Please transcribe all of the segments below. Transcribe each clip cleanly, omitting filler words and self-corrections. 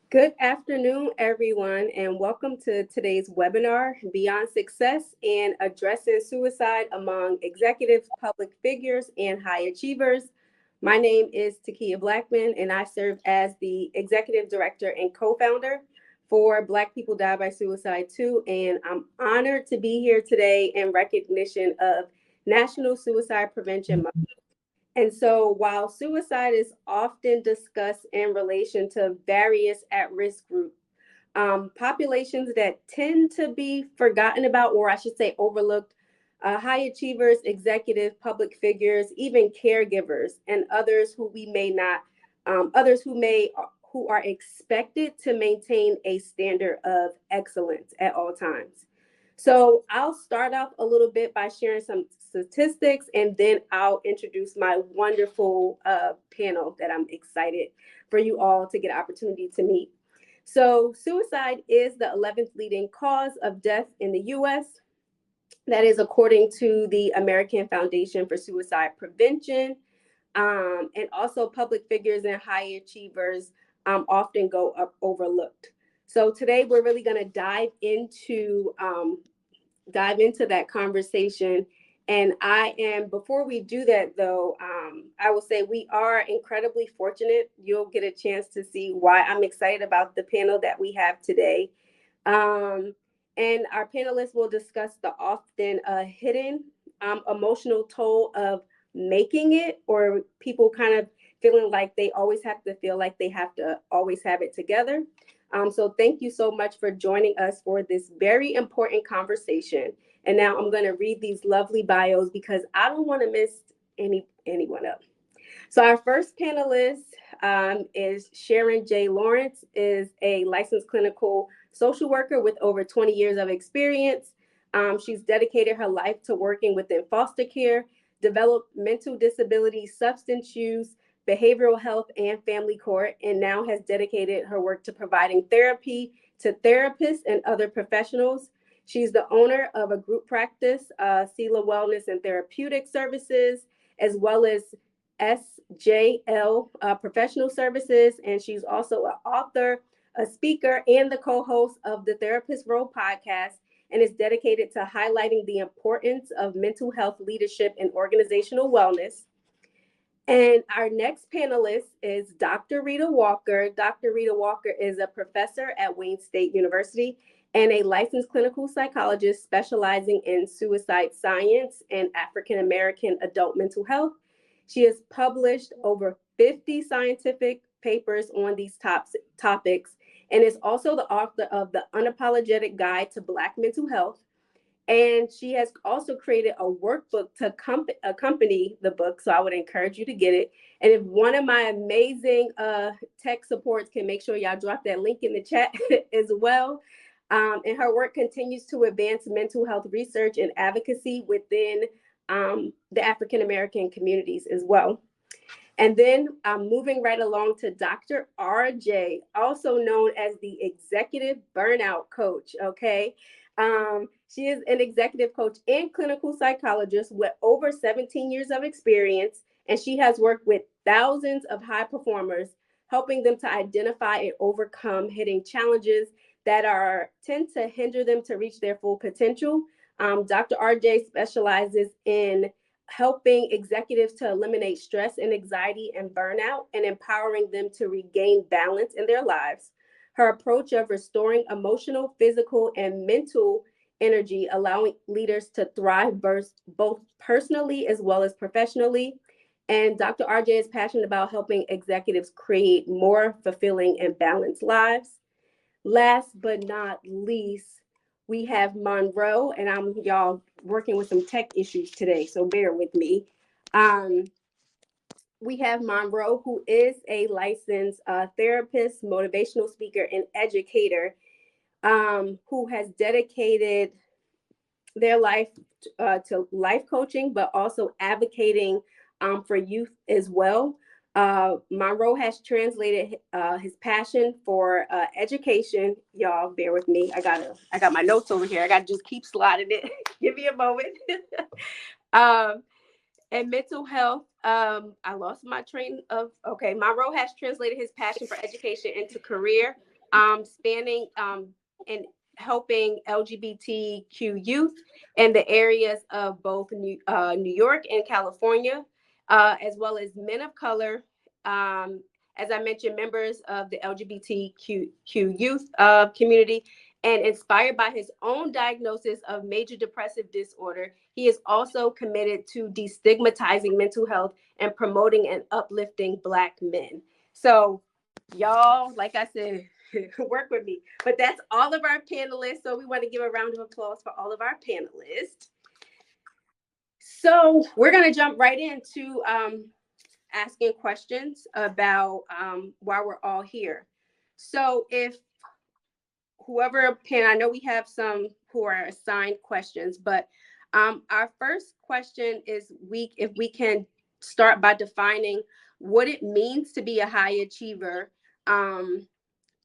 Good afternoon, everyone, and welcome to today's webinar, Beyond Success and Addressing Suicide Among Executives, Public Figures, and High Achievers. My name is Takia Blackman, and I serve as the Executive Director and Co-founder for Black People Die by Suicide too, and I'm honored to be here today in recognition of National Suicide Prevention Month. And so while suicide is often discussed in relation to various at-risk groups, populations that tend to be forgotten about, or I should say overlooked, high achievers, executive, public figures, even caregivers, and others who we may not, who are expected to maintain a standard of excellence at all times. So I'll start off a little bit by sharing some statistics, and then I'll introduce my wonderful panel that I'm excited for you all to get an opportunity to meet. So suicide is the 11th leading cause of death in the U.S. That is according to the American Foundation for Suicide Prevention. And also public figures and high achievers often go up overlooked. So today we're really going to dive into that conversation. And before we do that though, I will say we are incredibly fortunate. You'll get a chance to see why I'm excited about the panel that we have today. And our panelists will discuss the often hidden emotional toll of making it, or people kind of feeling like they always have to feel like they have to always have it together. So thank you so much for joining us for this very important conversation. And now I'm going to read these lovely bios because I don't want to miss anyone up. So our first panelist is Sharon J. Lawrence, is a licensed clinical social worker with over 20 years of experience. She's dedicated her life to working within foster care, developmental disability, substance use, behavioral health, and family court, and now has dedicated her work to providing therapy to therapists and other professionals. She's the owner of a group practice, Sela Wellness and Therapeutic Services, as well as SJL Professional Services, and she's also an author, a speaker, and the co-host of the Therapist Role podcast, and is dedicated to highlighting the importance of mental health leadership and organizational wellness. And our next panelist is Dr. Rita Walker. Dr. Rita Walker is a professor at Wayne State University and a licensed clinical psychologist specializing in suicide science and African American adult mental health. She has published over 50 scientific papers on these topics and is also the author of The Unapologetic Guide to Black Mental Health. And she has also created a workbook to accompany the book. So I would encourage you to get it. And if one of my amazing tech supports can make sure y'all drop that link in the chat as well. And her work continues to advance mental health research and advocacy within the African American communities as well. And then I'm moving right along to Dr. RJ, also known as the Executive Burnout Coach, okay? She is an executive coach and clinical psychologist with over 17 years of experience, and she has worked with thousands of high performers, helping them to identify and overcome hidden challenges that tend to hinder them to reach their full potential. Dr. RJ specializes in helping executives to eliminate stress and anxiety and burnout and empowering them to regain balance in their lives. Her approach of restoring emotional, physical, and mental energy, allowing leaders to thrive both personally as well as professionally. And Dr. RJ is passionate about helping executives create more fulfilling and balanced lives. Last but not least, we have Monroe, and I'm y'all working with some tech issues today, so bear with me. We have Monroe, who is a licensed therapist, motivational speaker, and educator, who has dedicated their life to life coaching, but also advocating for youth as well. Monroe has translated his passion for education. Y'all, bear with me. I got my notes over here. I got to just keep sliding it. Give me a moment. um, and mental health. I lost my train of. Okay, Monroe has translated his passion for education into career, spanning and helping LGBTQ youth in the areas of both New York and California, as well as men of color. As I mentioned, members of the LGBTQ youth community, and inspired by his own diagnosis of major depressive disorder, he is also committed to destigmatizing mental health and promoting and uplifting Black men. So, y'all, like I said, work with me. But that's all of our panelists. So we want to give a round of applause for all of our panelists. So we're going to jump right into asking questions about why we're all here. So if whoever I know we have some who are assigned questions, but our first question is if we can start by defining what it means to be a high achiever,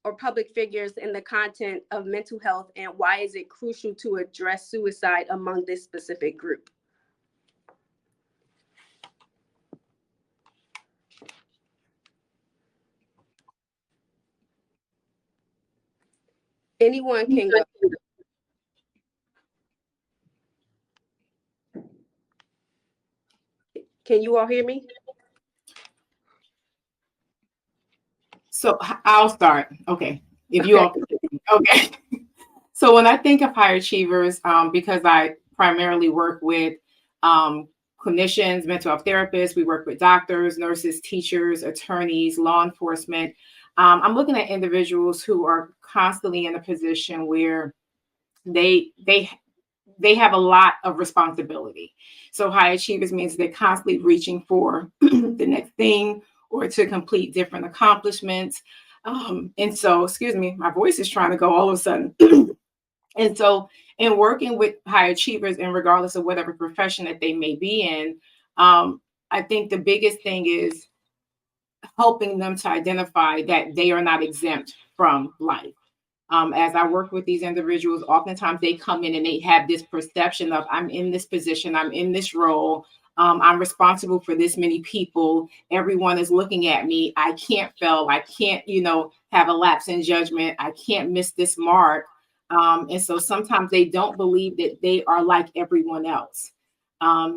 or public figures in the content of mental health, and why is it crucial to address suicide among this specific group? Anyone can go. Can you all hear me? So I'll start. Okay. If you all, okay. So when I think of high achievers, because I primarily work with clinicians, mental health therapists, we work with doctors, nurses, teachers, attorneys, law enforcement. I'm looking at individuals who are constantly in a position where they have a lot of responsibility. So high achievers means they're constantly reaching for the next thing or to complete different accomplishments. And so, excuse me, my voice is trying to go all of a sudden. And so in working with high achievers, and regardless of whatever profession that they may be in, I think the biggest thing is helping them to identify that they are not exempt from life. As I work with these individuals, oftentimes they come in and they have this perception of, I'm in this position, I'm in this role, I'm responsible for this many people, everyone is looking at me, I can't fail, I can't, have a lapse in judgment, I can't miss this mark. And so sometimes they don't believe that they are like everyone else.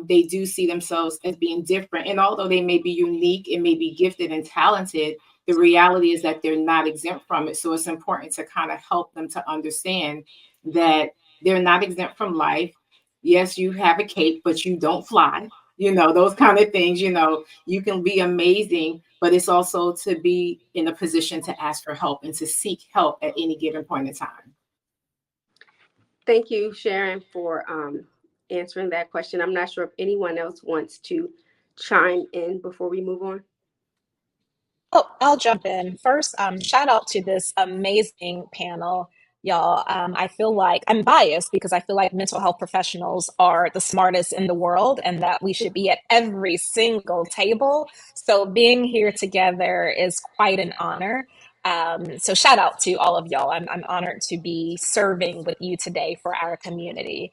They do see themselves as being different. And although they may be unique and may be gifted and talented, the reality is that they're not exempt from it. So it's important to kind of help them to understand that they're not exempt from life. Yes, you have a cape, but you don't fly, those kind of things. You can be amazing, but it's also to be in a position to ask for help and to seek help at any given point in time. Thank you, Sharon, for answering that question. I'm not sure if anyone else wants to chime in before we move on. Oh, I'll jump in. First, shout out to this amazing panel, y'all. I feel like I'm biased because I feel like mental health professionals are the smartest in the world and that we should be at every single table. So being here together is quite an honor. So shout out to all of y'all. I'm honored to be serving with you today for our community.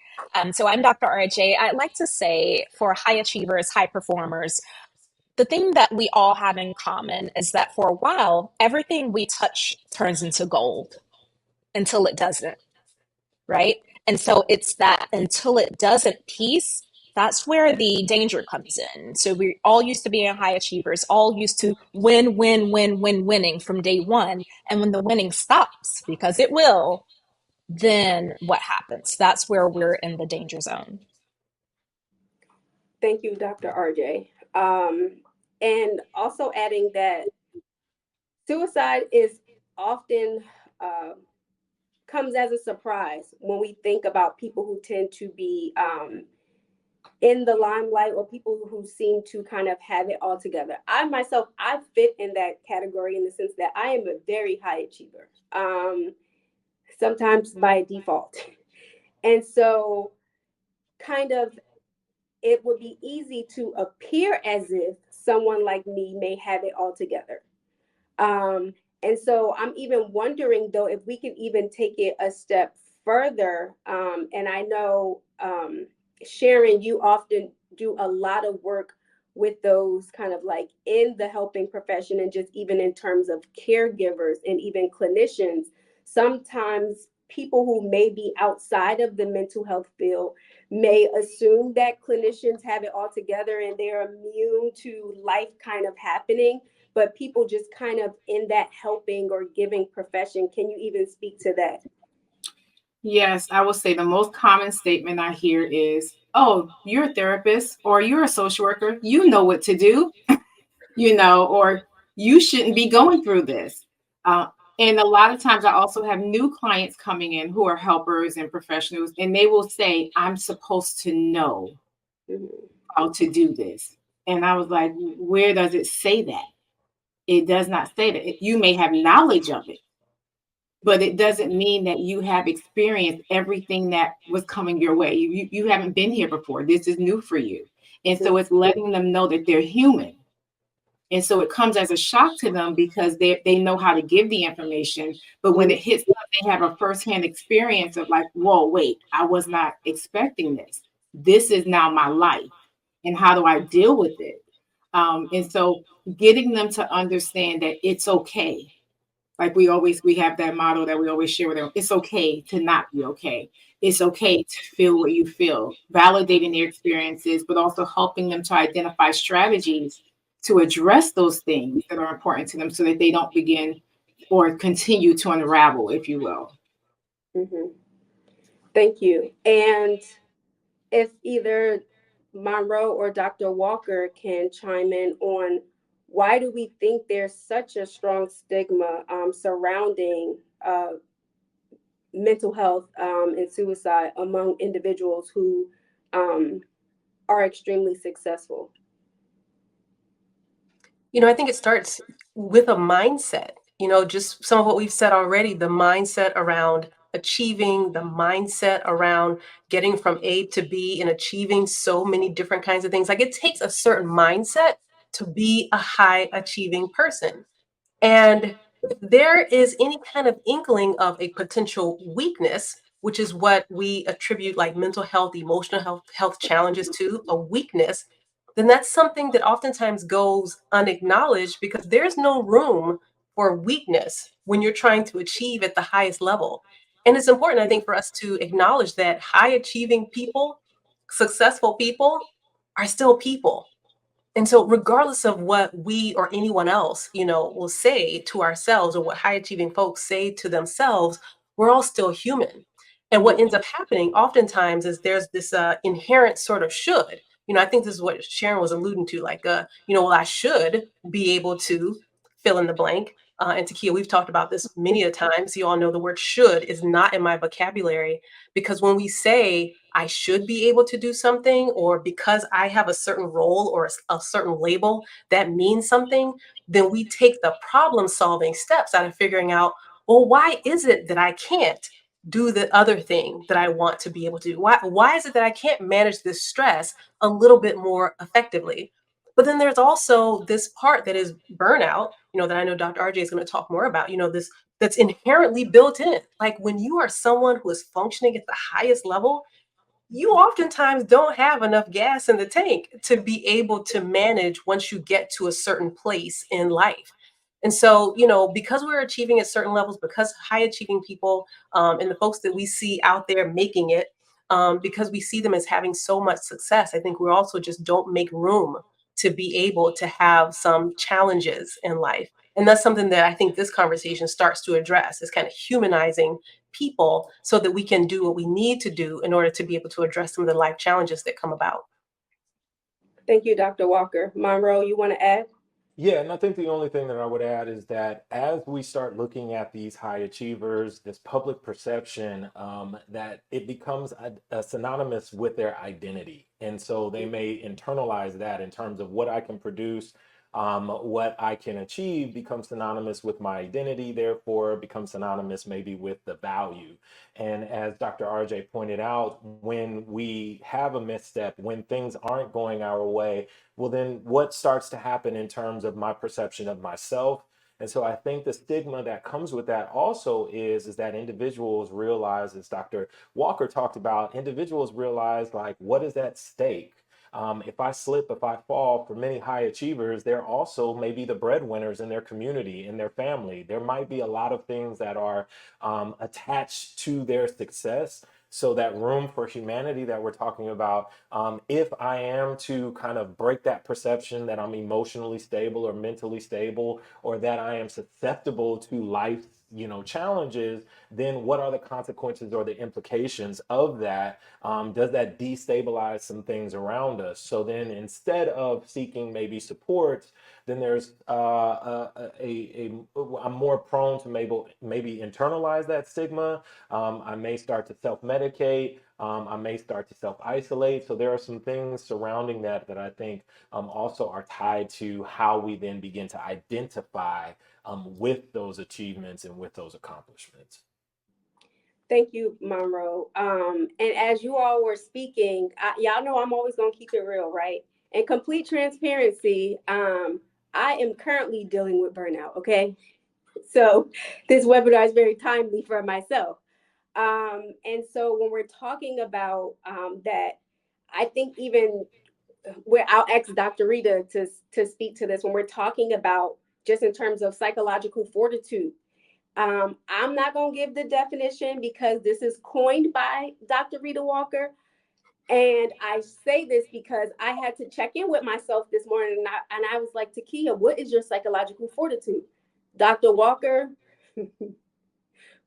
So I'm Dr. RJ. I'd like to say for high achievers, high performers, the thing that we all have in common is that for a while, everything we touch turns into gold until it doesn't, right? And so it's that until it doesn't piece, that's where the danger comes in. So we all used to be high achievers, all used to winning from day one. And when the winning stops, because it will, then what happens? That's where we're in the danger zone. Thank you, Dr. RJ. And also adding that suicide is often comes as a surprise when we think about people who tend to be in the limelight, or people who seem to kind of have it all together. I myself, I fit in that category in the sense that I am a very high achiever, sometimes by default. And so kind of it would be easy to appear as if someone like me may have it all together. And so I'm even wondering, though, if we can even take it a step further. And I know, Sharon, you often do a lot of work with those kind of like in the helping profession, and just even in terms of caregivers and even clinicians. Sometimes people who may be outside of the mental health field may assume that clinicians have it all together and they're immune to life kind of happening, but people just kind of in that helping or giving profession. Can you even speak to that? Yes, I will say the most common statement I hear is, "Oh, you're a therapist or you're a social worker. You know what to do, or you shouldn't be going through this." Uh, and a lot of times I also have new clients coming in who are helpers and professionals, and they will say, "I'm supposed to know Mhm. how to do this." And I was like, "Where does it say that?" It does not say that. You may have knowledge of it, but it doesn't mean that you have experienced everything that was coming your way. You haven't been here before. This is new for you. And so it's letting them know that they're human. And so it comes as a shock to them because they know how to give the information. But when it hits them, they have a firsthand experience of like, whoa, wait, I was not expecting this. This is now my life. And how do I deal with it? And so getting them to understand that it's okay. Like we have that motto that we always share with them. It's okay to not be okay. It's okay to feel what you feel, validating their experiences, but also helping them to identify strategies to address those things that are important to them so that they don't begin or continue to unravel, if you will. Mhm. Thank you. And if either Monroe or Dr. Walker can chime in on why do we think there's such a strong stigma surrounding mental health and suicide among individuals who um, are extremely successful? I think it starts with a mindset, just some of what we've said already, the mindset around achieving, the mindset around getting from A to B and achieving so many different kinds of things. Like it takes a certain mindset to be a high achieving person. And if there is any kind of inkling of a potential weakness, which is what we attribute like mental health, emotional health challenges to, a weakness, then that's something that oftentimes goes unacknowledged because there's no room for weakness when you're trying to achieve at the highest level. And it's important, I think, for us to acknowledge that high achieving people, successful people, are still people. And so, regardless of what we or anyone else, will say to ourselves or what high achieving folks say to themselves, we're all still human. And what ends up happening oftentimes is there's this inherent sort of should. I think this is what Sharon was alluding to, like, well, I should be able to fill in the blank. And Takia, we've talked about this many a times. You all know the word should is not in my vocabulary because when we say I should be able to do something, or because I have a certain role or a certain label that means something, then we take the problem solving steps out of figuring out, well, why is it that I can't do the other thing that I want to be able to do? Why is it that I can't manage this stress a little bit more effectively? But then there's also this part that is burnout, that I know Dr. RJ is going to talk more about, this that's inherently built in. Like when you are someone who is functioning at the highest level, you oftentimes don't have enough gas in the tank to be able to manage once you get to a certain place in life. And so, because we're achieving at certain levels, because high achieving people and the folks that we see out there making it, because we see them as having so much success, I think we also just don't make room to be able to have some challenges in life. And that's something that I think this conversation starts to address, is kind of humanizing people so that we can do what we need to do in order to be able to address some of the life challenges that come about. Thank you, Dr. Walker. Monroe, you want to add? Yeah, and I think the only thing that I would add is that as we start looking at these high achievers, this public perception, that it becomes a synonymous with their identity. And so they may internalize that in terms of what I can produce, what I can achieve becomes synonymous with my identity, therefore becomes synonymous maybe with the value. And as Dr. RJ pointed out, when we have a misstep, when things aren't going our way, well, then what starts to happen in terms of my perception of myself? And so I think the stigma that comes with that also is that individuals realize, as Dr. Walker talked about, individuals realize like, what is at stake? If I slip, if I fall, for many high achievers, they're also maybe the breadwinners in their community, in their family. There might be a lot of things that are attached to their success. So that room for humanity that we're talking about, if I am to kind of break that perception that I'm emotionally stable or mentally stable, or that I am susceptible to life, challenges, then what are the consequences or the implications of that? Does that destabilize some things around us? So then instead of seeking maybe support, then there's I'm more prone to maybe internalize that stigma. I may start to self-medicate. I may start to self-isolate. So there are some things surrounding that I think also are tied to how we then begin to identify with those achievements and with those accomplishments. Thank you, Monroe. And as you all were speaking, y'all know I'm always going to keep it real, right? And complete transparency, I am currently dealing with burnout, okay? So this webinar is very timely for myself. And so when we're talking about that, I think even where I'll ask Dr. Rita to speak to this, when we're talking about just in terms of psychological fortitude, I'm not going to give the definition because this is coined by Dr. Rita Walker. And I say this because I had to check in with myself this morning, and I was like, Takia, what is your psychological fortitude? Dr. Walker,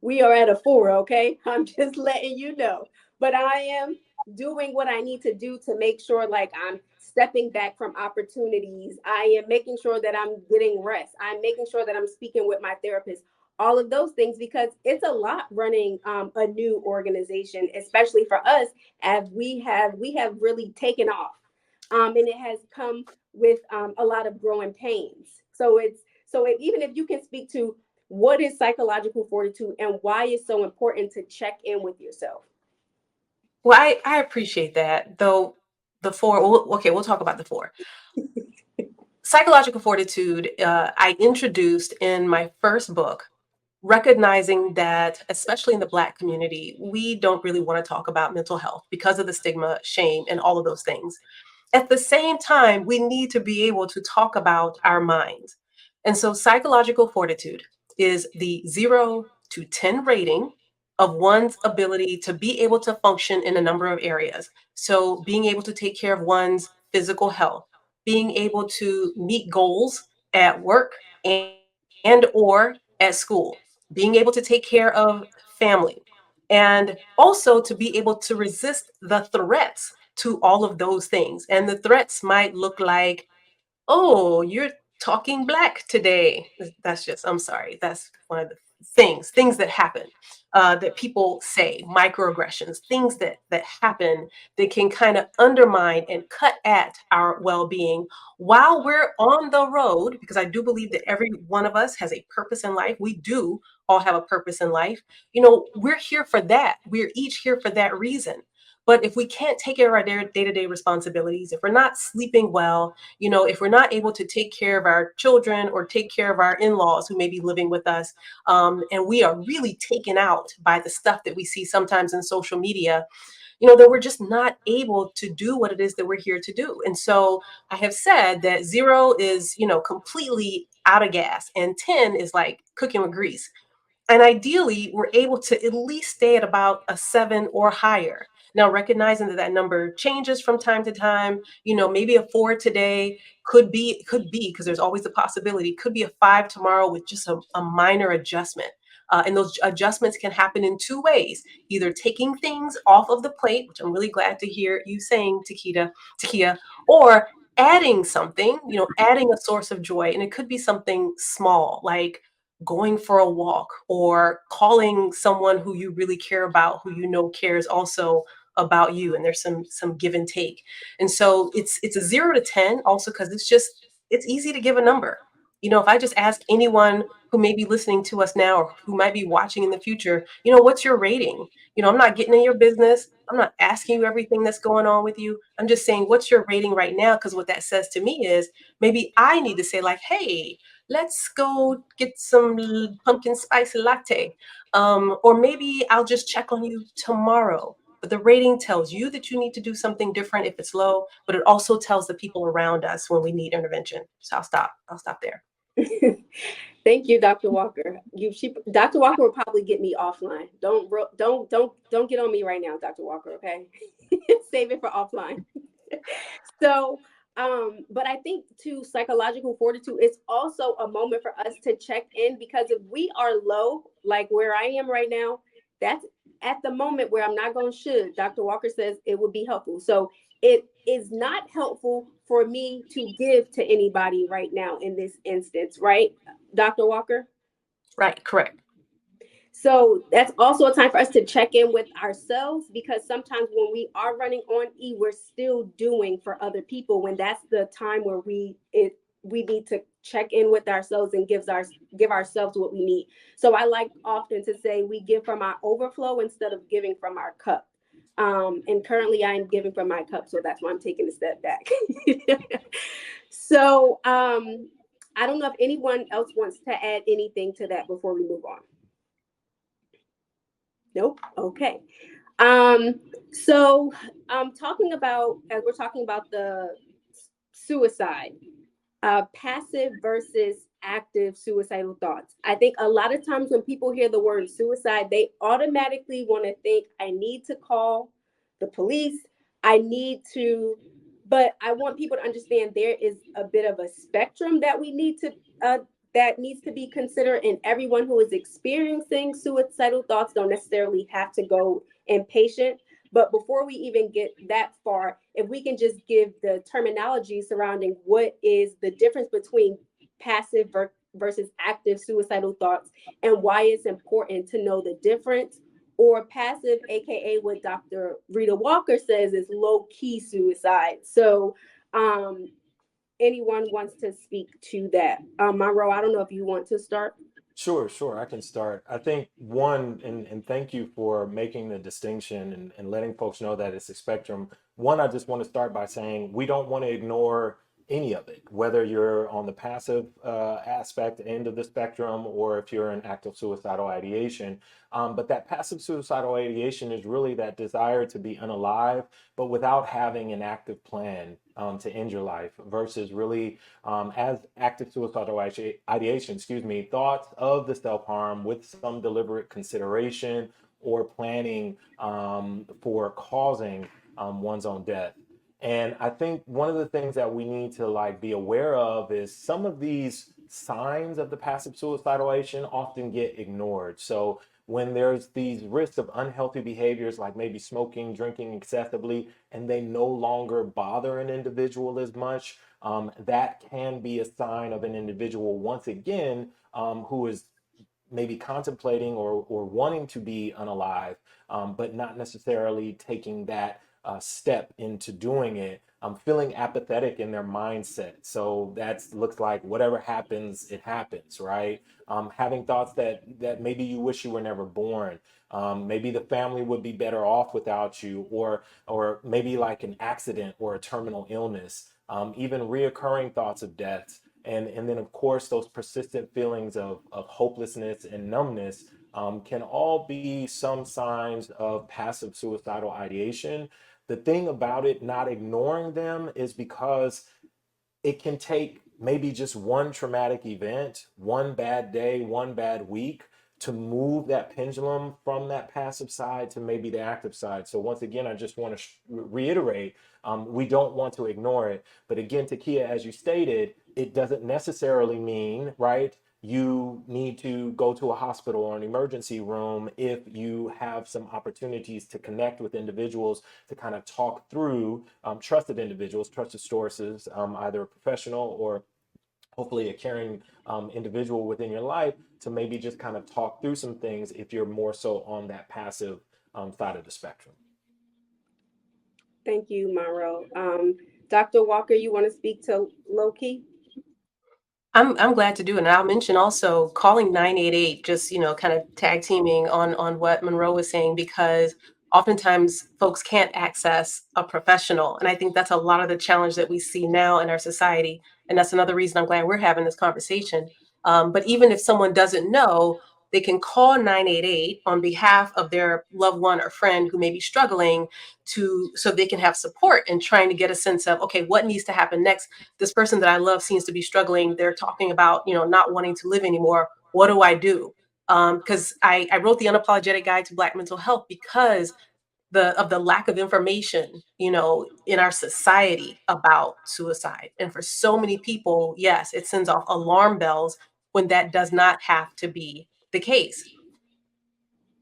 we are at a 4, okay? I'm just letting you know. But I am doing what I need to do to make sure like I'm stepping back from opportunities. I am making sure that I'm getting rest. I'm making sure that I'm speaking with my therapist. All of those things, because it's a lot running a new organization, especially for us, as we have really taken off, and it has come with a lot of growing pains. Even if you can speak to what is psychological fortitude and why it's so important to check in with yourself. Well, I appreciate that, though. The 4, okay, we'll talk about the 4. Psychological fortitude, I introduced in my first book, recognizing that, especially in the Black community, we don't really want to talk about mental health because of the stigma, shame, and all of those things. At the same time, we need to be able to talk about our minds. And so psychological fortitude is the 0 to 10 rating of one's ability to be able to function in a number of areas. So being able to take care of one's physical health, being able to meet goals at work and or at school, being able to take care of family, and also to be able to resist the threats to all of those things. And the threats might look like, oh, you're talking Black today. That's just, I'm sorry, that's one of the things that happen, that people say, microaggressions, things that happen that can kind of undermine and cut at our well-being while we're on the road, because I do believe that every one of us has a purpose in life. We do all have a purpose in life. We're here for that. We're each here for that reason. But if we can't take care of our day-to-day responsibilities, if we're not sleeping well, if we're not able to take care of our children or take care of our in-laws who may be living with us, and we are really taken out by the stuff that we see sometimes in social media, that we're just not able to do what it is that we're here to do. And so I have said that 0 is, completely out of gas, and 10 is like cooking with grease. And ideally, we're able to at least stay at about a 7 or higher. Now, recognizing that number changes from time to time, maybe a 4 today could be, because there's always the possibility, could be a 5 tomorrow with just a minor adjustment. And those adjustments can happen in 2 ways, either taking things off of the plate, which I'm really glad to hear you saying, Takia, or adding something, adding a source of joy. And it could be something small, like going for a walk or calling someone who you really care about, who cares also about you, and there's some give and take. And so it's a 0 to 10 also because it's easy to give a number. If I just ask anyone who may be listening to us now or who might be watching in the future, what's your rating? I'm not getting in your business. I'm not asking you everything that's going on with you. I'm just saying, what's your rating right now? Because what that says to me is maybe I need to say, like, hey, let's go get some pumpkin spice latte. Or maybe I'll just check on you tomorrow. But the rating tells you that you need to do something different if it's low, but it also tells the people around us when we need intervention. So I'll stop there. Thank you, Dr. Walker. Dr. Walker will probably get me offline. Don't get on me right now, Dr. Walker. Okay, save it for offline. So, but I think too, psychological fortitude is also a moment for us to check in, because if we are low, like where I am right now, that's at the moment where I'm not going to should. Dr. Walker says it would be helpful. So it is not helpful for me to give to anybody right now in this instance, right, Dr. Walker? Right, correct. So that's also a time for us to check in with ourselves, because sometimes when we are running on E, we're still doing for other people, when that's the time where we need to check in with ourselves and give ourselves what we need. So I like often to say we give from our overflow instead of giving from our cup. And currently I'm giving from my cup, so that's why I'm taking a step back. So I don't know if anyone else wants to add anything to that before we move on. Nope. Okay. So talking about, as we're talking about the suicide, passive versus active suicidal thoughts. I think a lot of times when people hear the word suicide, they automatically want to think, I need to call the police. But I want people to understand there is a bit of a spectrum that we need to that needs to be considered, and everyone who is experiencing suicidal thoughts don't necessarily have to go inpatient. But before we even get that far, if we can just give the terminology surrounding what is the difference between passive versus active suicidal thoughts, and why it's important to know the difference. Or passive, aka what Dr. Rita Walker says is low-key suicide. So anyone wants to speak to that? Monroe, I don't know if you want to start. Sure, I can start. I think one, and thank you for making the distinction and letting folks know that it's a spectrum. One, I just want to start by saying we don't want to ignore any of it, whether you're on the passive aspect end of the spectrum or if you're in active suicidal ideation. But that passive suicidal ideation is really that desire to be unalive, but without having an active plan to end your life, versus really as active suicidal ideation, thoughts of the self-harm with some deliberate consideration or planning for causing one's own death. And I think one of the things that we need to be aware of is some of these signs of the passive suicidal ideation often get ignored. So when there's these risks of unhealthy behaviors like maybe smoking, drinking excessively, and they no longer bother an individual as much, that can be a sign of an individual, once again, who is maybe contemplating or wanting to be unalive, but not necessarily taking that step into doing it, feeling apathetic in their mindset. So that looks like whatever happens, it happens, right? Having thoughts that maybe you wish you were never born. Maybe the family would be better off without you, or maybe like an accident or a terminal illness, even reoccurring thoughts of death. And then, of course, those persistent feelings of hopelessness and numbness can all be some signs of passive suicidal ideation. The thing about it, not ignoring them, is because it can take maybe just one traumatic event, one bad day, one bad week to move that pendulum from that passive side to maybe the active side. So once again, I just want to reiterate, we don't want to ignore it. But again, Takia, as you stated, it doesn't necessarily mean, right, you need to go to a hospital or an emergency room if you have some opportunities to connect with individuals to kind of talk through, trusted individuals, trusted sources, either a professional or hopefully a caring individual within your life, to maybe just kind of talk through some things if you're more so on that passive side of the spectrum. Thank you, Monroe. Dr. Walker, you want to speak to low-key? I'm glad to do it. And I'll mention also calling 988, just, kind of tag teaming on what Monroe was saying, because oftentimes folks can't access a professional. And I think that's a lot of the challenge that we see now in our society. And that's another reason I'm glad we're having this conversation. But even if someone doesn't know, they can call 988 on behalf of their loved one or friend who may be struggling, so they can have support and trying to get a sense of, okay, what needs to happen next? This person that I love seems to be struggling. They're talking about, not wanting to live anymore. What do I do? Because I wrote the Unapologetic Guide to Black Mental Health because of the lack of information, in our society about suicide. And for so many people, yes, it sends off alarm bells when that does not have to be the case.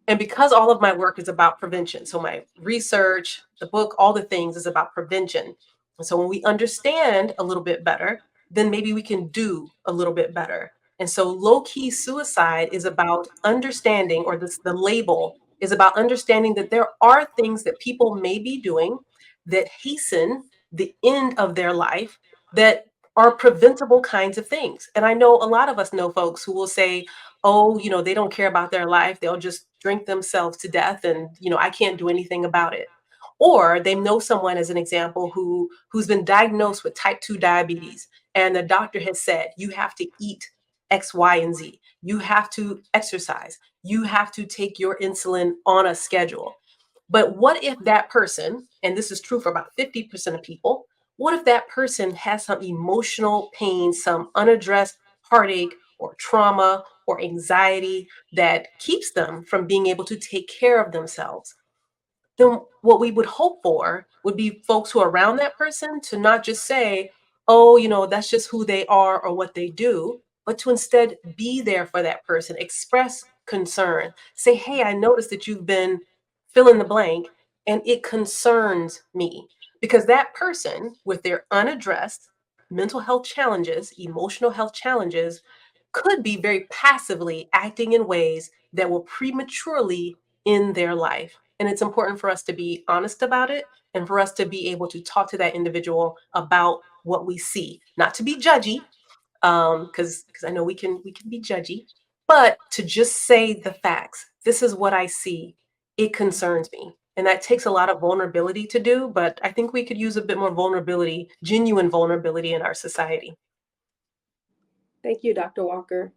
And because all of my work is about prevention, so my research, the book, all the things is about prevention. And so when we understand a little bit better, then maybe we can do a little bit better. And so low key suicide is about understanding, or the label is about understanding that there are things that people may be doing that hasten the end of their life, that are preventable kinds of things. And I know a lot of us know folks who will say, oh, they don't care about their life. They'll just drink themselves to death, and, I can't do anything about it. Or they know someone, as an example, who's been diagnosed with type 2 diabetes, and the doctor has said, you have to eat X, Y, and Z. You have to exercise. You have to take your insulin on a schedule. But what if that person, and this is true for about 50% of people, what if that person has some emotional pain, some unaddressed heartache or trauma or anxiety that keeps them from being able to take care of themselves? Then what we would hope for would be folks who are around that person to not just say, oh, that's just who they are or what they do, but to instead be there for that person, express concern, say, hey, I noticed that you've been fill in the blank, and it concerns me. Because that person with their unaddressed mental health challenges, emotional health challenges, could be very passively acting in ways that will prematurely end their life. And it's important for us to be honest about it, and for us to be able to talk to that individual about what we see, not to be judgy, because I know we can be judgy, but to just say the facts. This is what I see. It concerns me. And that takes a lot of vulnerability to do, but I think we could use a bit more vulnerability, genuine vulnerability in our society. Thank you, Dr. Walker.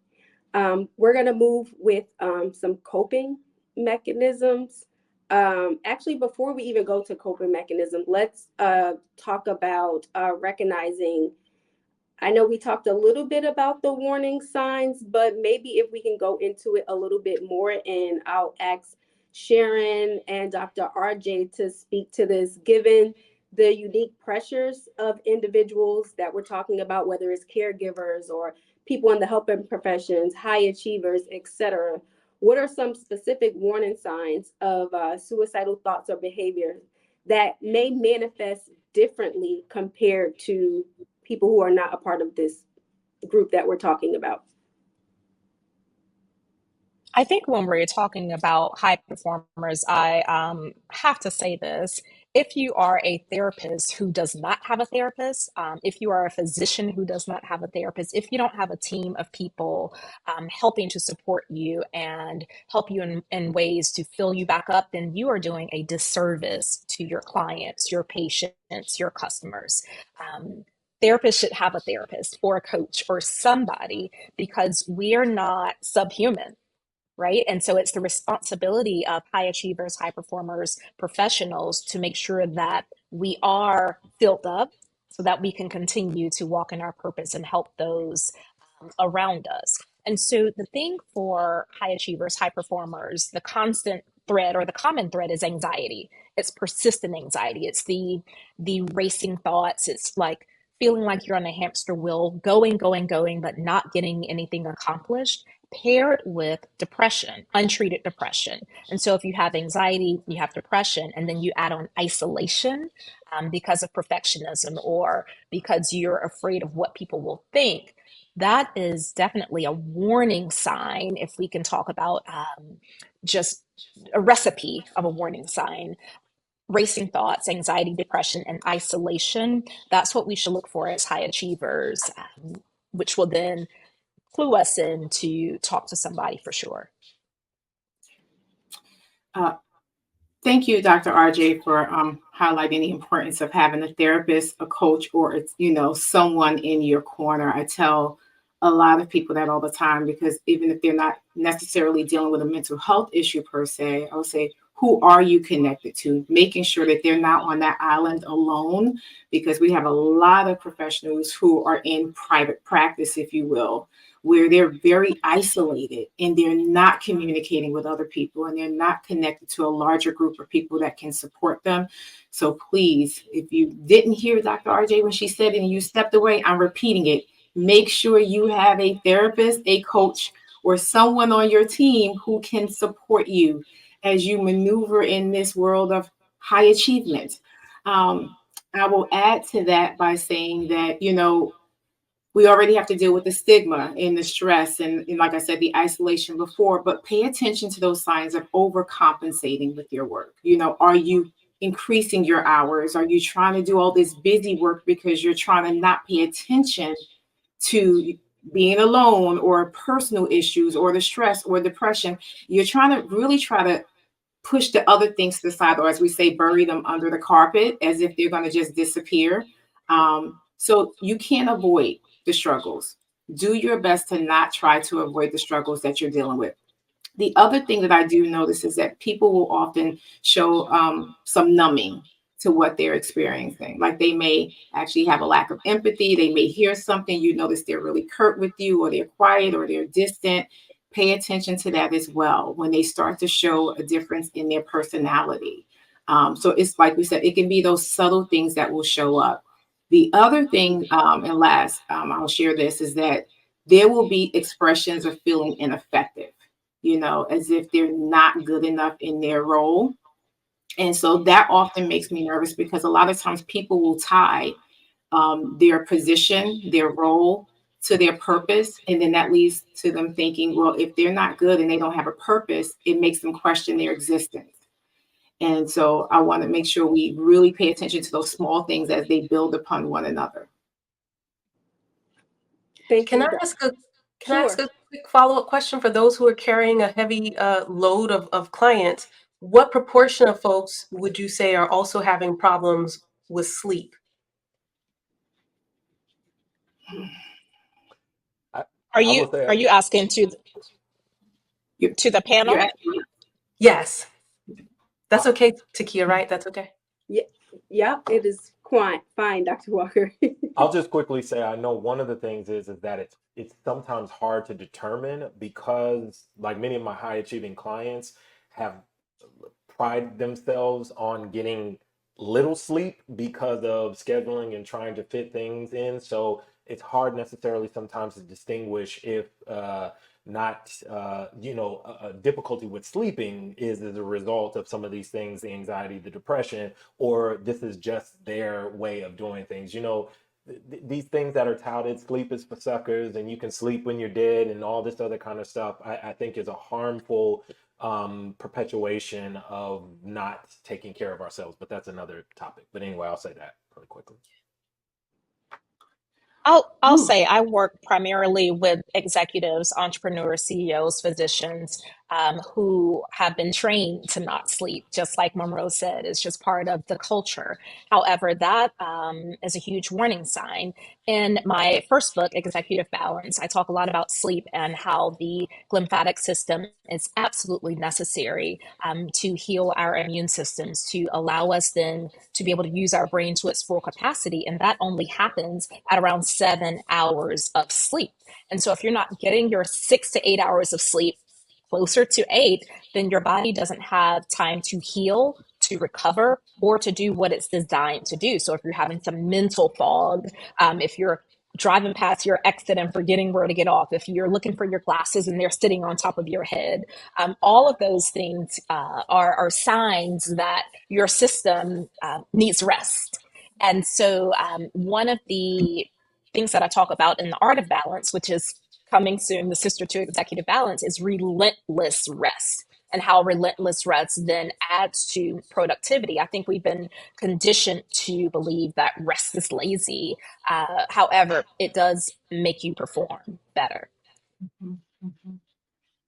We're going to move with some coping mechanisms. Actually, before we even go to coping mechanism, let's talk about recognizing. I know we talked a little bit about the warning signs, but maybe if we can go into it a little bit more, and I'll ask Sharon and Dr. RJ to speak to this, given the unique pressures of individuals that we're talking about, whether it's caregivers or people in the helping professions, high achievers, etc. What are some specific warning signs of suicidal thoughts or behaviors that may manifest differently compared to people who are not a part of this group that we're talking about? I think when we're talking about high performers, I have to say this. If you are a therapist who does not have a therapist, if you are a physician who does not have a therapist, if you don't have a team of people helping to support you and help you in ways to fill you back up, then you are doing a disservice to your clients, your patients, your customers. Therapists should have a therapist or a coach or somebody, because we are not subhuman, right? And so it's the responsibility of high achievers, high performers, professionals to make sure that we are filled up so that we can continue to walk in our purpose and help those around us. And so the thing for high achievers, high performers, the constant thread or the common thread is anxiety. It's persistent anxiety. It's the racing thoughts. It's like feeling like you're on a hamster wheel, going, but not getting anything accomplished, paired with depression, untreated depression. And so if you have anxiety, you have depression, and then you add on isolation because of perfectionism or because you're afraid of what people will think, that is definitely a warning sign. If we can talk about just a recipe of a warning sign: racing thoughts, anxiety, depression, and isolation. That's what we should look for as high achievers. which will then clue us in to talk to somebody for sure. Thank you, Dr. RJ, for highlighting the importance of having a therapist, a coach, or someone in your corner. I tell a lot of people that all the time, because even if they're not necessarily dealing with a mental health issue per se, I would say, who are you connected to? Making sure that they're not on that island alone, because we have a lot of professionals who are in private practice, if you will, where they're very isolated and they're not communicating with other people and they're not connected to a larger group of people that can support them. So please, if you didn't hear Dr. RJ when she said it and you stepped away, I'm repeating it. Make sure you have a therapist, a coach, or someone on your team who can support you as you maneuver in this world of high achievement. I will add to that by saying that, we already have to deal with the stigma and the stress and like I said, the isolation before, but pay attention to those signs of overcompensating with your work. Are you increasing your hours? Are you trying to do all this busy work because you're trying to not pay attention to being alone or personal issues or the stress or depression? You're trying to push the other things to the side, or as we say, bury them under the carpet as if they're going to just disappear. So you can't avoid the struggles. Do your best to not try to avoid the struggles that you're dealing with. The other thing that I do notice is that people will often show some numbing to what they're experiencing. Like they may actually have a lack of empathy. They may hear something, you notice they're really curt with you, or they're quiet, or they're distant. Pay attention to that as well when they start to show a difference in their personality. So it's like we said, it can be those subtle things that will show up. The other thing, and last, I'll share this, is that there will be expressions of feeling ineffective, as if they're not good enough in their role. And so that often makes me nervous, because a lot of times people will tie their position, their role, to their purpose. And then that leads to them thinking, well, if they're not good and they don't have a purpose, it makes them question their existence. And so I want to make sure we really pay attention to those small things as they build upon one another. Thank Can you. I ask a Sure. quick follow-up question for those who are carrying a heavy load of clients? What proportion of folks would you say are also having problems with sleep? Are I you would say, are you asking to the You're panel? absolutely Yes. That's I, okay, Takia, right? That's okay. Yeah, yeah, it is quite fine, Dr. Walker. I'll just quickly say, I know one of the things is that it's sometimes hard to determine, because like many of my high achieving clients have pride themselves on getting little sleep because of scheduling and trying to fit things in. So it's hard necessarily sometimes to distinguish if not, a difficulty with sleeping is as a result of some of these things, the anxiety, the depression, or this is just their way of doing things. These things that are touted, sleep is for suckers and you can sleep when you're dead and all this other kind of stuff, I think is a harmful perpetuation of not taking care of ourselves. But that's another topic. But anyway, I'll say that really quickly. I'll say I work primarily with executives, entrepreneurs, CEOs, physicians who have been trained to not sleep. Just like Monroe said, it's just part of the culture. However, that is a huge warning sign. In my first book, Executive Balance, I talk a lot about sleep and how the lymphatic system is absolutely necessary to heal our immune systems, to allow us then to be able to use our brain to its full capacity. And that only happens at around 7 hours of sleep. And so if you're not getting your 6 to 8 hours of sleep, closer to 8, then your body doesn't have time to heal, to recover, or to do what it's designed to do. So if you're having some mental fog, if you're driving past your exit and forgetting where to get off, if you're looking for your glasses and they're sitting on top of your head, all of those things are signs that your system needs rest. And so one of the things that I talk about in The Art of Balance, which is coming soon, the sister to Executive Balance, is relentless rest. and how relentless rest then adds to productivity. I think we've been conditioned to believe that rest is lazy. However, it does make you perform better. Mhm, mhm.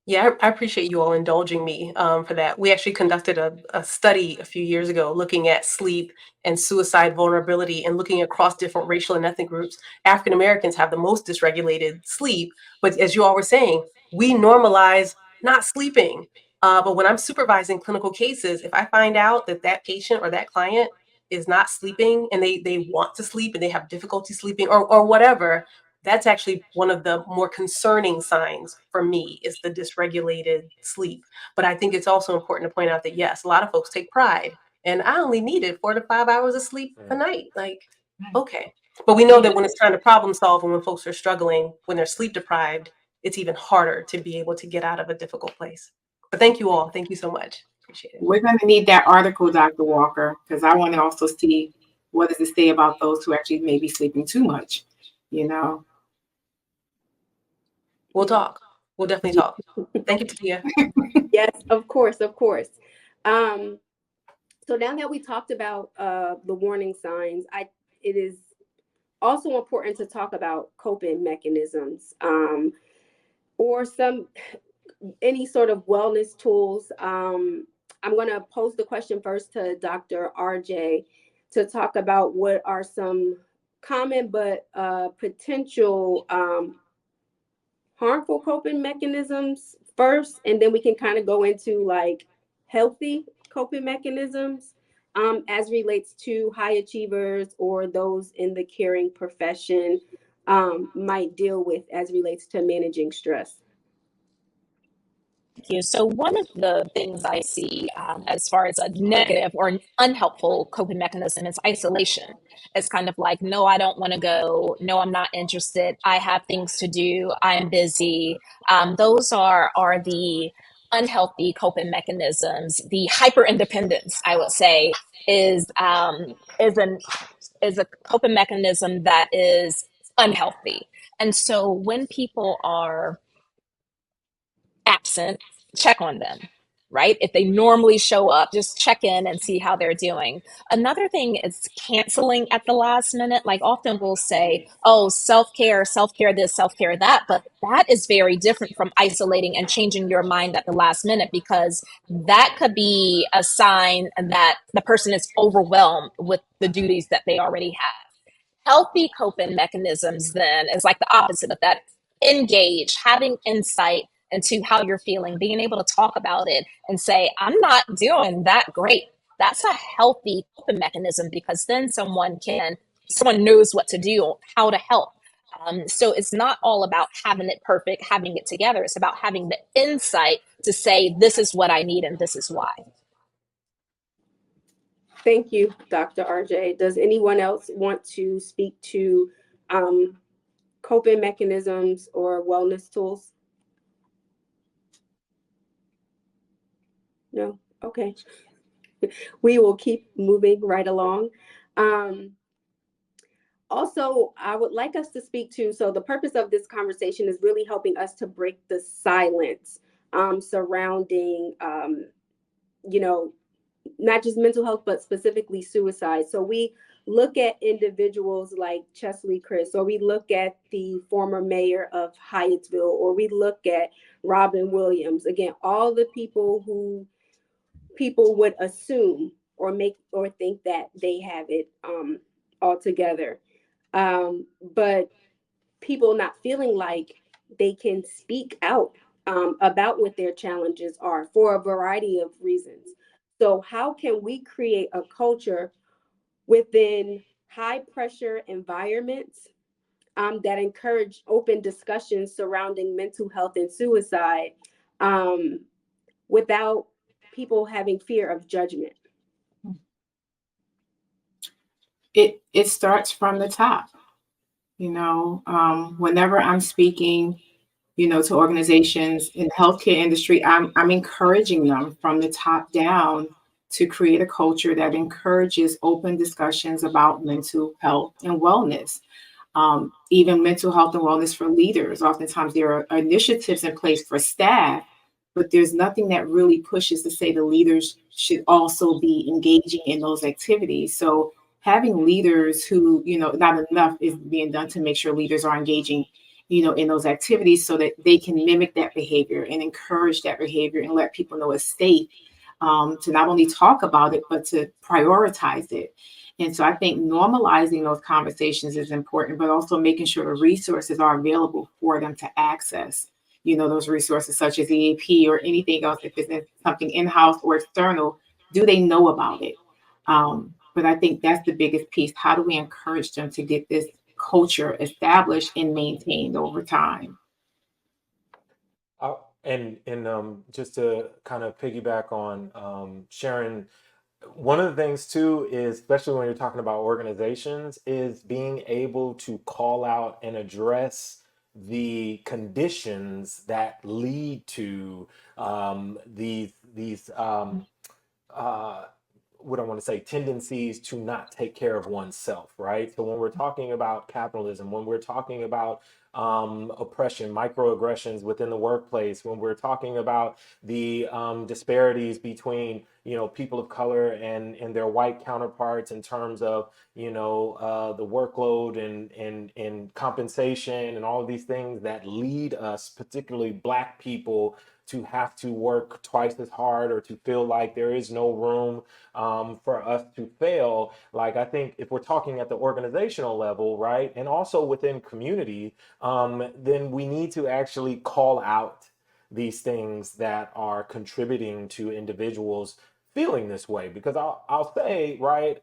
Yeah, I appreciate you all indulging me for that. We actually conducted a study a few years ago looking at sleep and suicide vulnerability and looking across different racial and ethnic groups. African Americans have the most dysregulated sleep, but as you all were saying, we normalize not sleeping. But when I'm supervising clinical cases, if I find out that that patient or that client is not sleeping and they want to sleep and they have difficulty sleeping or whatever, that's actually one of the more concerning signs for me is the dysregulated sleep. But I think it's also important to point out that yes, a lot of folks take pride and I only needed 4 to 5 hours of sleep a night. Like, okay. But we know that when it's time to problem solve and when folks are struggling, when they're sleep deprived, it's even harder to be able to get out of a difficult place. But thank you all. Thank you so much. Appreciate it. We're going to need that article, Dr. Walker, because I want to also see what does it say about those who actually may be sleeping too much, you know? We'll talk. We'll definitely talk. Thank you, Tia. Yes, of course, of course. So now that we talked about the warning signs, it is also important to talk about coping mechanisms, or any sort of wellness tools. I'm going to pose the question first to Dr. RJ to talk about what are some common but potential harmful coping mechanisms first, and then we can kind of go into like healthy coping mechanisms as relates to high achievers or those in the caring profession might deal with as relates to managing stress. Thank you. So one of the things I see as far as a negative or an unhelpful coping mechanism is isolation. It's kind of like, no, I don't want to go. No, I'm not interested. I have things to do. I'm busy. Those are the unhealthy coping mechanisms. The hyper independence, I would say, is is an is a coping mechanism that is unhealthy. And so when people are absent, check on them, right? If they normally show up, just check in and see how they're doing. Another thing is canceling at the last minute. Like often we'll say, oh, self care this, self care that. But that is very different from isolating and changing your mind at the last minute, because that could be a sign that the person is overwhelmed with the duties that they already have. Healthy coping mechanisms then is like the opposite of that. Engage, having insight into how you're feeling, being able to talk about it and say, I'm not doing that great. That's a healthy coping mechanism, because then someone knows what to do, how to help. So it's not all about having it perfect, having it together. It's about having the insight to say, this is what I need and this is why. Thank you, Dr. RJ. Does anyone else want to speak to coping mechanisms or wellness tools? No? Okay. We will keep moving right along. Also, I would like us to speak to, so the purpose of this conversation is really helping us to break the silence surrounding, you know, not just mental health, but specifically suicide. So we look at individuals like Chesley Chris, or we look at the former mayor of Hyattsville, or we look at Robin Williams. Again, all the people who people would assume or make or think that they have it all together. But people not feeling like they can speak out about what their challenges are for a variety of reasons. So, how can we create a culture within high pressure environments that encourage open discussions surrounding mental health and suicide without people having fear of judgment? It starts from the top. Whenever I'm speaking, to organizations in the healthcare industry, I'm encouraging them from the top down to create a culture that encourages open discussions about mental health and wellness. Even mental health and wellness for leaders. Oftentimes there are initiatives in place for staff, but there's nothing that really pushes to say the leaders should also be engaging in those activities. So having leaders who, not enough is being done to make sure leaders are engaging, in those activities so that they can mimic that behavior and encourage that behavior and let people know it's safe, to not only talk about it, but to prioritize it. And so I think normalizing those conversations is important, but also making sure the resources are available for them to access, those resources such as EAP or anything else. If it's something in-house or external, do they know about it? But I think that's the biggest piece. How do we encourage them to get this culture established and maintained over time? And just to kind of piggyback on Sharon, one of the things too is, especially when you're talking about organizations, is being able to call out and address the conditions that lead to these uh, what I want to say, tendencies to not take care of oneself, right? So when we're talking about capitalism, when we're talking about oppression, microaggressions within the workplace, when we're talking about the disparities between, people of color and their white counterparts in terms of, the workload and compensation and all of these things that lead us, particularly Black people, to have to work twice as hard or to feel like there is no room for us to fail. Like, I think if we're talking at the organizational level, right, and also within community, then we need to actually call out these things that are contributing to individuals feeling this way. Because I'll say, right,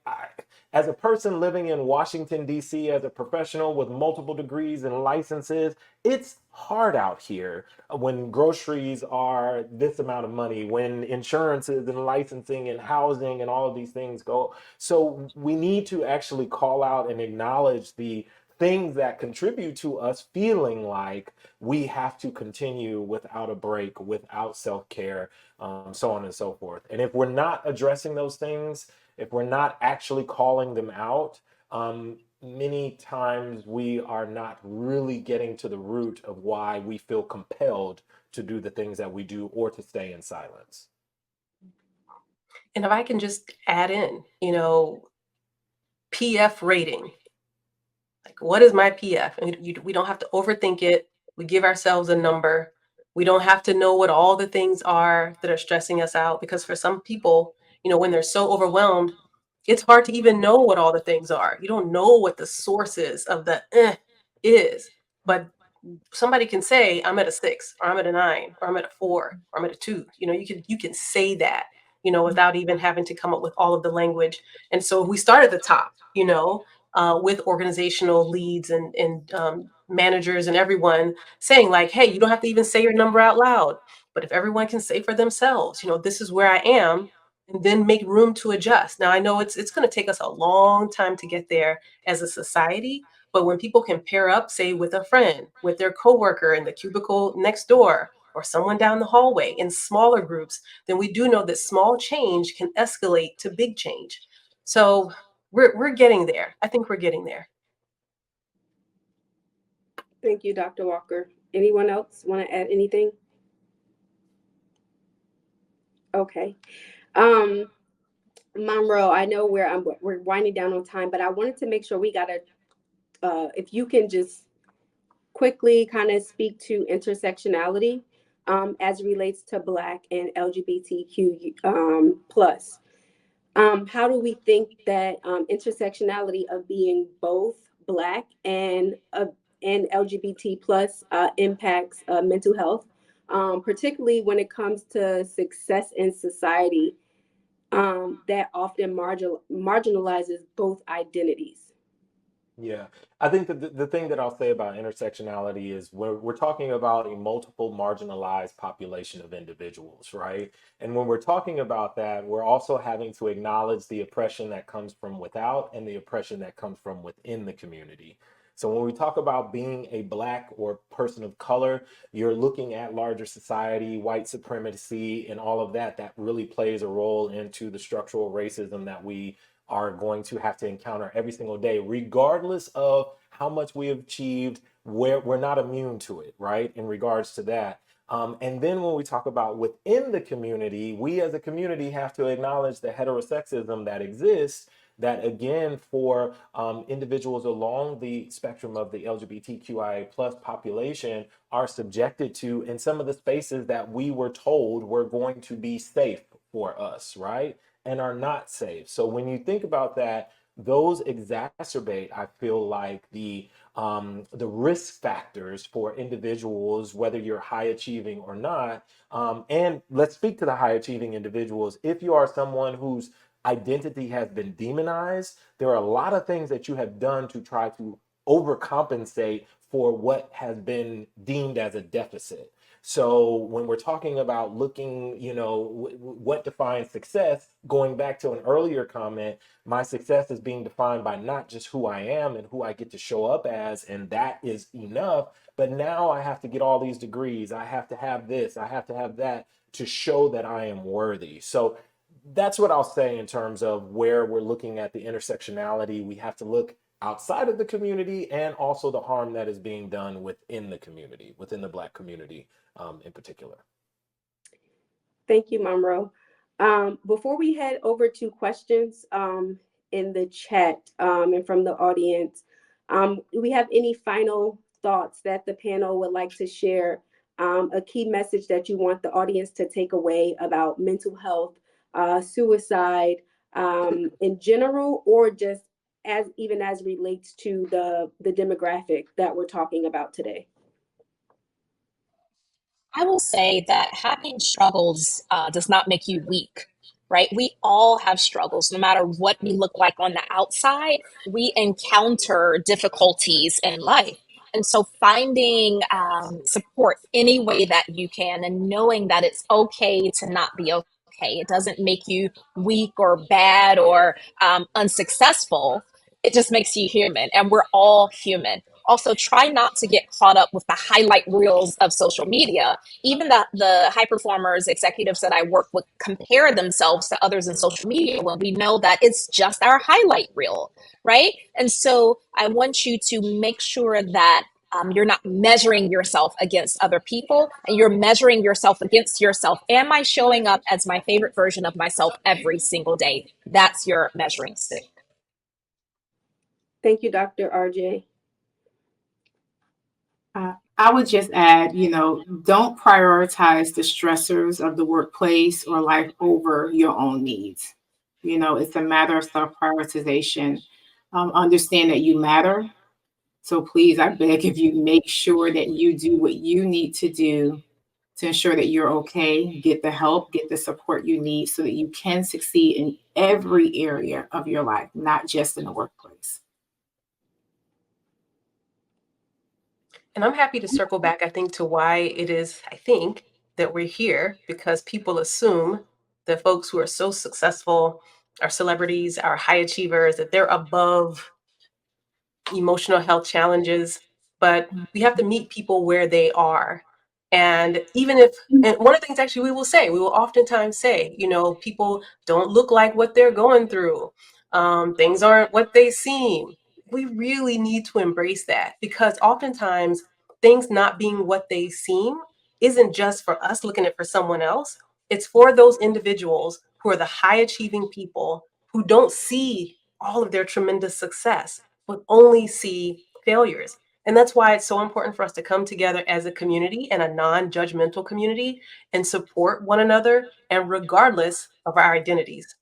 as a person living in Washington, D.C., as a professional with multiple degrees and licenses, it's hard out here when groceries are this amount of money, when insurances and licensing and housing and all of these things go. So we need to actually call out and acknowledge the things that contribute to us feeling like we have to continue without a break, without self-care, so on and so forth. And if we're not addressing those things, if we're not actually calling them out, many times we are not really getting to the root of why we feel compelled to do the things that we do or to stay in silence. And if I can just add in, PF rating. Like, what is my PF? And we don't have to overthink it. We give ourselves a number. We don't have to know what all the things are that are stressing us out, because for some people, when they're so overwhelmed, it's hard to even know what all the things are. You don't know what the sources of the is. But somebody can say, I'm at a 6, or I'm at a 9, or I'm at a 4, or I'm at a 2. You can say that, without even having to come up with all of the language. And so we start at the top, with organizational leads and managers and everyone saying, like, hey, you don't have to even say your number out loud. But if everyone can say for themselves, this is where I am, and then make room to adjust. Now, I know it's going to take us a long time to get there as a society. But when people can pair up, say, with a friend, with their coworker in the cubicle next door, or someone down the hallway in smaller groups, then we do know that small change can escalate to big change. So we're getting there. I think we're getting there. Thank you, Dr. Walker. Anyone else want to add anything? Okay. Monroe, I know we're winding down on time, but I wanted to make sure we got if you can just quickly kind of speak to intersectionality as it relates to Black and LGBTQ plus. How do we think that intersectionality of being both Black and LGBT plus impacts mental health, particularly when it comes to success in society that often marginalizes both identities? Yeah, I think that the thing that I'll say about intersectionality is we're talking about a multiple marginalized population of individuals, right? And when we're talking about that, we're also having to acknowledge the oppression that comes from without and the oppression that comes from within the community. So when we talk about being a Black or person of color, you're looking at larger society, white supremacy, and all of that, that really plays a role into the structural racism that we are going to have to encounter every single day, regardless of how much we have achieved. We're not immune to it, right? In regards to that. And then when we talk about within the community, we as a community have to acknowledge the heterosexism that exists, that again, for individuals along the spectrum of the LGBTQIA plus population are subjected to in some of the spaces that we were told were going to be safe for us, right? And are not safe. So when you think about that, those exacerbate, I feel like, the risk factors for individuals, whether you're high achieving or not. And let's speak to the high achieving individuals. If you are someone whose identity has been demonized, there are a lot of things that you have done to try to overcompensate for what has been deemed as a deficit. So when we're talking about looking, what defines success, going back to an earlier comment, my success is being defined by not just who I am and who I get to show up as, and that is enough. But now I have to get all these degrees. I have to have this, I have to have that to show that I am worthy. So that's what I'll say in terms of where we're looking at the intersectionality. We have to look outside of the community and also the harm that is being done within the community, within the Black community in particular. Thank you, Monroe. Before we head over to questions in the chat and from the audience, do we have any final thoughts that the panel would like to share? A key message that you want the audience to take away about mental health, suicide in general, or just as relates to the demographic that we're talking about today? I will say that having struggles does not make you weak, right? We all have struggles, no matter what we look like on the outside. We encounter difficulties in life. And so finding support any way that you can and knowing that it's okay to not be okay. It doesn't make you weak or bad or unsuccessful. It just makes you human, and we're all human. Also, try not to get caught up with the highlight reels of social media. Even the high performers, executives that I work with compare themselves to others in social media when we know that it's just our highlight reel, right? And so I want you to make sure that you're not measuring yourself against other people, and you're measuring yourself against yourself. Am I showing up as my favorite version of myself every single day? That's your measuring stick. Thank you, Dr. RJ. I would just add, don't prioritize the stressors of the workplace or life over your own needs. It's a matter of self-prioritization. Understand that you matter. So please, I beg of you, make sure that you do what you need to do to ensure that you're okay, get the help, get the support you need so that you can succeed in every area of your life, not just in the workplace. And I'm happy to circle back, I think, to why it is, I think, that we're here, because people assume that folks who are so successful, our celebrities, our high achievers, that they're above emotional health challenges. But we have to meet people where they are. And and one of the things actually we will oftentimes say, people don't look like what they're going through. Things aren't what they seem. We really need to embrace that, because oftentimes things not being what they seem isn't just for us looking at for someone else. It's for those individuals who are the high achieving people who don't see all of their tremendous success, but only see failures. And that's why it's so important for us to come together as a community and a non-judgmental community and support one another, and regardless of our identities.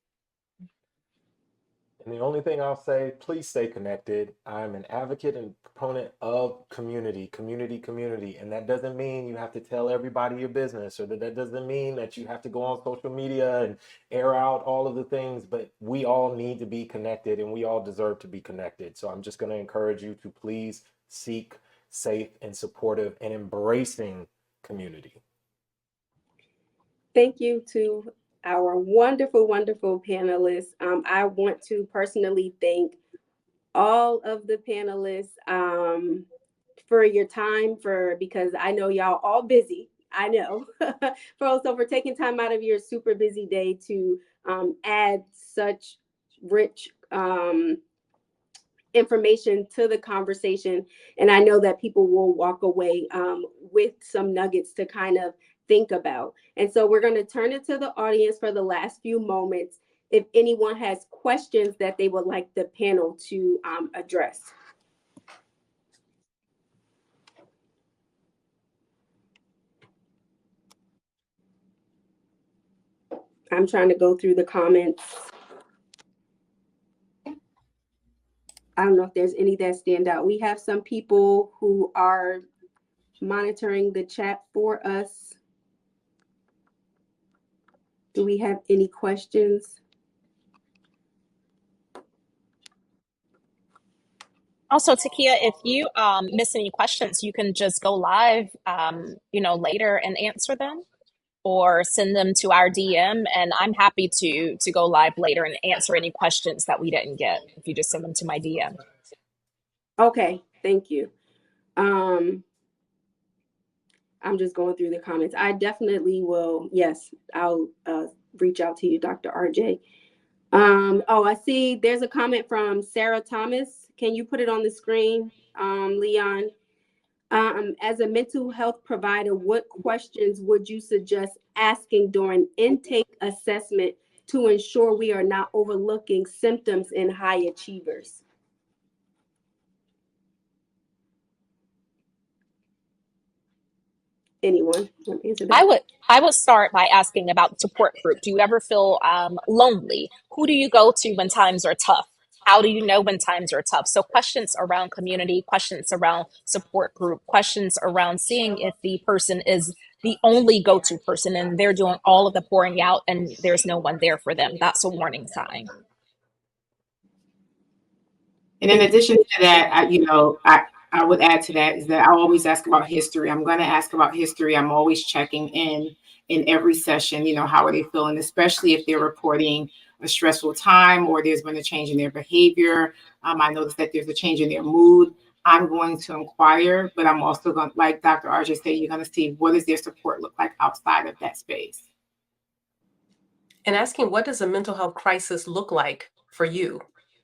And the only thing I'll say, please stay connected. I'm an advocate and proponent of community, community, community. And that doesn't mean you have to tell everybody your business, or that doesn't mean that you have to go on social media and air out all of the things, but we all need to be connected and we all deserve to be connected. So I'm just going to encourage you to please seek safe and supportive and embracing community. Thank you to our wonderful, wonderful panelists. I want to personally thank all of the panelists for your time, because I know y'all all busy. I know. for taking time out of your super busy day to add such rich information to the conversation. And I know that people will walk away with some nuggets to kind of think about. And so we're going to turn it to the audience for the last few moments if anyone has questions that they would like the panel to address. I'm trying to go through the comments. I don't know if there's any that stand out. We have some people who are monitoring the chat for us. Do we have any questions? Also, Takia, if you miss any questions, you can just go live, later and answer them, or send them to our DM, and I'm happy to go live later and answer any questions that we didn't get if you just send them to my DM. Okay, thank you. I'm just going through the comments. I definitely will. Yes, I'll reach out to you, Dr. RJ. I see there's a comment from Sarah Thomas. Can you put it on the screen, Leon? As a mental health provider, what questions would you suggest asking during intake assessment to ensure we are not overlooking symptoms in high achievers? Anyone want to answer that? I would start by asking about the support group. Do you ever feel lonely? Who do you go to when times are tough? How do you know when times are tough? So questions around community, questions around support group, questions around seeing if the person is the only go-to person and they're doing all of the pouring out and there's no one there for them. That's a warning sign. And in addition to that, I would add to that is that I always ask about history. I'm going to ask about history. I'm always checking in every session, how are they feeling, especially if they're reporting a stressful time or there's been a change in their behavior. I notice that there's a change in their mood. I'm going to inquire, but I'm also going to, like Dr. RJ said, you're going to see what does their support look like outside of that space. And asking, what does a mental health crisis look like for you?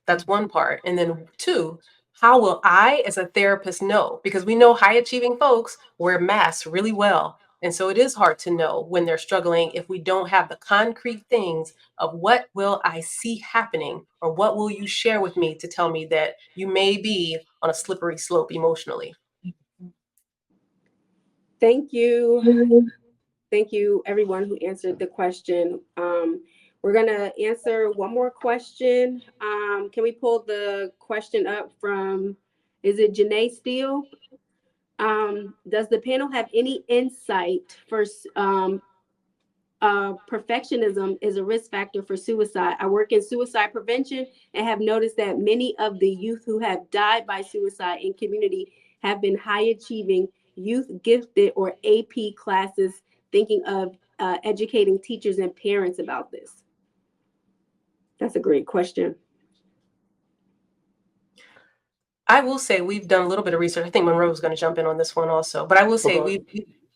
That's one part. And then two, how will I as a therapist know? Because we know high achieving folks wear masks really well. And so it is hard to know when they're struggling if we don't have the concrete things of what will I see happening, or what will you share with me to tell me that you may be on a slippery slope emotionally. Thank you. Thank you, everyone who answered the question. We're going to answer one more question. Can we pull the question up from, is it Janae Steele? Does the panel have any insight for perfectionism is a risk factor for suicide? I work in suicide prevention and have noticed that many of the youth who have died by suicide in community have been high achieving youth, gifted, or AP classes, thinking of educating teachers and parents about this. That's a great question. I will say we've done a little bit of research. I think Monroe was going to jump in on this one also, but I will say we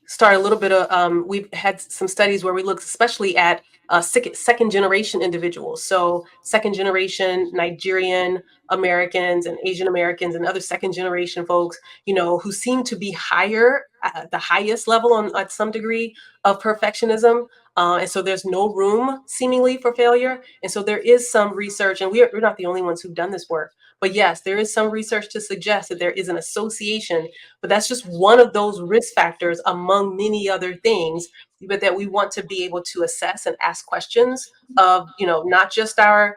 started a little bit of, we've had some studies where we looked especially at second generation individuals. So second generation Nigerian Americans and Asian Americans and other second generation folks, who seem to be higher, at the highest level at some degree of perfectionism. And so there's no room seemingly for failure. And so there is some research, and we're not the only ones who've done this work. But yes, there is some research to suggest that there is an association, but that's just one of those risk factors among many other things, but that we want to be able to assess and ask questions of, not just our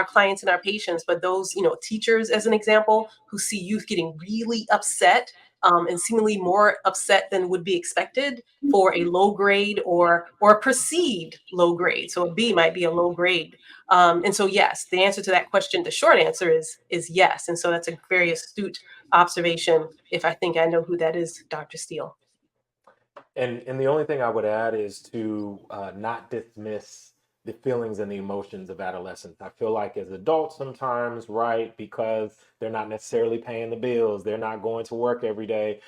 clients and our patients, but those, teachers, as an example, who see youth getting really upset and seemingly more upset than would be expected for a low grade or a perceived low grade. So a B might be a low grade. And so, yes, the answer to that question, the short answer is yes. And so that's a very astute observation. If I think I know who that is, Dr. Steele. And the only thing I would add is to not dismiss the feelings and the emotions of adolescence. I feel like as adults sometimes, right, because they're not necessarily paying the bills, they're not going to work every day,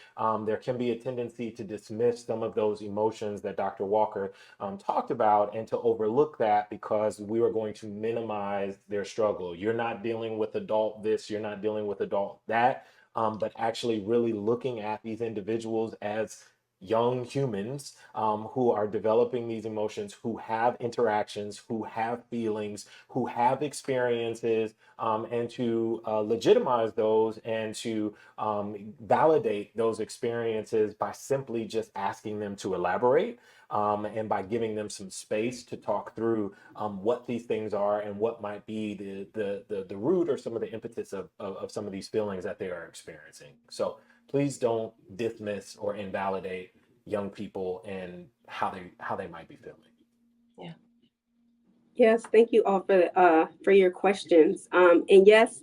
there can be a tendency to dismiss some of those emotions that Dr. Walker talked about, and to overlook that because we are going to minimize their struggle. You're not dealing with adult this, you're not dealing with adult that, but actually really looking at these individuals as young humans who are developing these emotions, who have interactions, who have feelings, who have experiences, and to legitimize those and to validate those experiences by simply just asking them to elaborate, and by giving them some space to talk through what these things are and what might be the root or some of the impetus of some of these feelings that they are experiencing. So please don't dismiss or invalidate young people and how they might be feeling. Yeah. Yes, thank you all for your questions. And yes,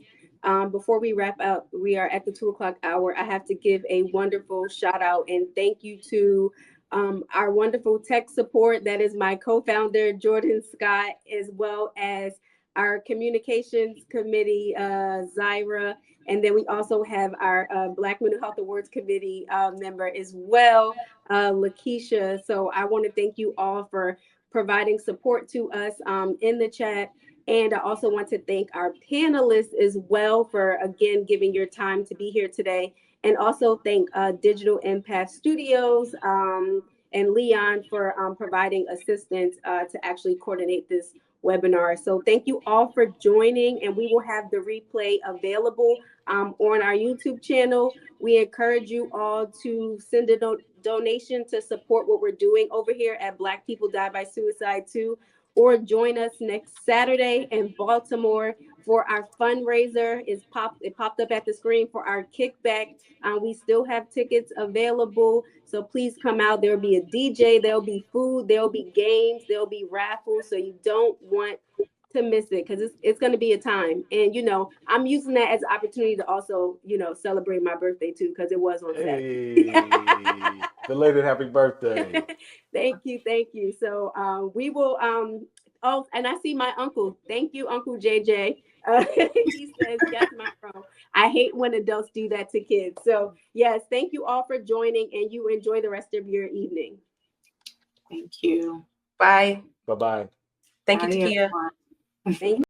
before we wrap up, we are at the 2 o'clock hour. I have to give a wonderful shout out and thank you to our wonderful tech support. That is my co-founder, Jordan Scott, as well as our communications committee, Zyra. And then we also have our Black Mental Health Awards Committee member as well, Lakeisha. So I want to thank you all for providing support to us in the chat. And I also want to thank our panelists as well for, again, giving your time to be here today. And also thank Digital Impact Studios and Leon for providing assistance to actually coordinate this webinar. So thank you all for joining, and we will have the replay available on our YouTube channel. We encourage you all to send a donation to support what we're doing over here at Black People Die by Suicide 2, or join us next Saturday in Baltimore for our fundraiser. It popped up at the screen for our kickback. We still have tickets available, so please come out. There'll be a DJ, there'll be food, there'll be games, there'll be raffles, so you don't want to miss it, because it's going to be a time. And I'm using that as an opportunity to also celebrate my birthday too, because it was on Saturday. Hey, belated happy birthday. Thank you. So we will oh, and I see my uncle. Thank you, Uncle JJ. He says, yes, my bro. I hate when adults do that to kids. So yes, thank you all for joining, and you enjoy the rest of your evening. Thank you. Bye. Bye-bye. Thank you, Bye, Takia. everyone. Thank you.